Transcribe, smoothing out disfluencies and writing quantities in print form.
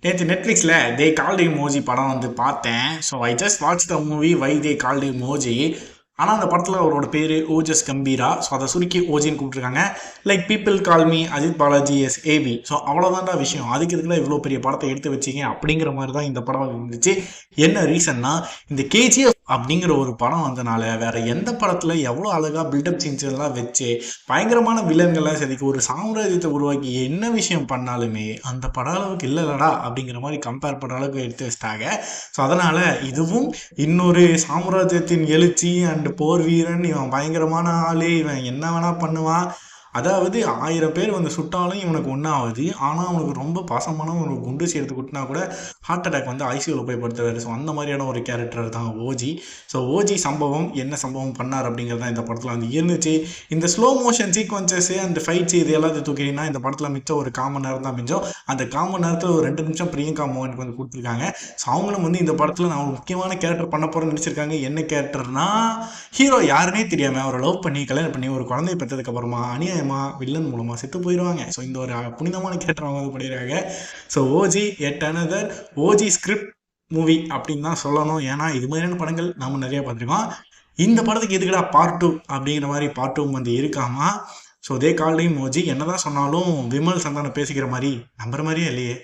நேற்று நெட்ஃப்ளிக்ஸில் தே கால்ட் மோஜி படம் வந்து பார்த்தேன். So I just watch the movie why they called Moji. ஆனால் அந்த படத்தில் அவரோட பேர் ஓஜஸ் கம்பீரா. ஸோ அதை சுருக்கி ஓஜின்னு கூப்பிட்டுருக்காங்க. Like people call me Ajith Balaji S A V. So அவ்வளோதான்டா விஷயம். அதுக்கு இதுக்குலாம் இவ்வளோ பெரிய படத்தை எடுத்து வச்சிங்க அப்படிங்கிற மாதிரி தான் இந்த படம் இருந்துச்சு. என்ன ரீசன்னா, இந்த கேஜிஎஃப் அப்படிங்கிற ஒரு படம் வந்தனால வேற எந்த படத்தில் எவ்வளோ அழகாக பில்டப் சீன்ஸ் எல்லாம் வச்சு பயங்கரமான வில்லன்கள்லாம் செதுக்கி ஒரு சாம்ராஜ்யத்தை உருவாக்கி என்ன விஷயம் பண்ணாலுமே அந்த பட அளவுக்கு இல்லைலடா அப்படிங்கிற மாதிரி கம்பேர் பண்ணுற அளவுக்கு எடுத்து வச்சிட்டாங்க. ஸோ அதனால் இதுவும் இன்னொரு சாம்ராஜ்யத்தின் எழுச்சி அண்ட் போர் வீரன், இவன் பயங்கரமான ஆளு, இவன் என்ன வேணா பண்ணுவான். அதாவது 1000 பேர் வந்து சுட்டாலும் இவனுக்கு ஒன்றாகுது. ஆனால் அவனுக்கு ரொம்ப பாசமான ஒரு குண்டு சேர்த்து குட்டினா கூட ஹார்ட் அட்டாக் வந்து ஐசியூவில் போய் படுத்துவார். ஸோ அந்த மாதிரியான ஒரு கேரக்டர் தான் ஓஜி. ஸோ ஓஜி சம்பவம் என்ன சம்பவம் பண்ணார் அப்படிங்கிறது தான் இந்த படத்தில் வந்து இருந்துச்சு. இந்த slow motion sequences and fights இது எல்லாத்தையும் தூக்கிட்டீங்கன்னா இந்த படத்தில் மிச்சம் ஒரு 1/4 மணி நேரம் தான் மிச்சம். அந்த 1/4 மணி நேரத்தில் ஒரு 2 நிமிஷம் பிரியங்கா மோகனுக்கு வந்து கொடுத்துருக்காங்க. ஸோ அவங்களும் வந்து இந்த படத்தில் நான் ஒரு முக்கியமான கேரக்டர் பண்ண போகிறேன்னு நினச்சிருக்காங்க. என்ன கேரக்டர்னா, ஹீரோ யாருன்னே தெரியாமல் அவரை லவ் பண்ணி கல்யாணம் பண்ணி ஒரு குழந்தைய பெற்றதுக்கு அப்புறமா அநியாயமா வில்லன் மூலமா செத்து போயிடுவாங்க. ஸோ இந்த ஒரு புனிதமான கேரக்டர் அவங்க வந்து பண்ணிடுறாங்க. ஸோ ஓஜி எட் அனதர் ஓஜி ஸ்கிரிப்ட் மூவி அப்படின்னு தான் சொல்லணும். ஏன்னா இது மாதிரியான படங்கள் நம்ம நிறைய பார்த்துருக்கோம். இந்த படத்துக்கு எதுக்குடா பார்ட் 2 அப்படிங்கிற மாதிரி பார்ட் 2 வந்து இருக்காமா. So they called him OG. என்னதான் சொன்னாலும் விமல் சந்தானம் பேசிக்கிற மாதிரி நம்புற மாதிரியே இல்லையே.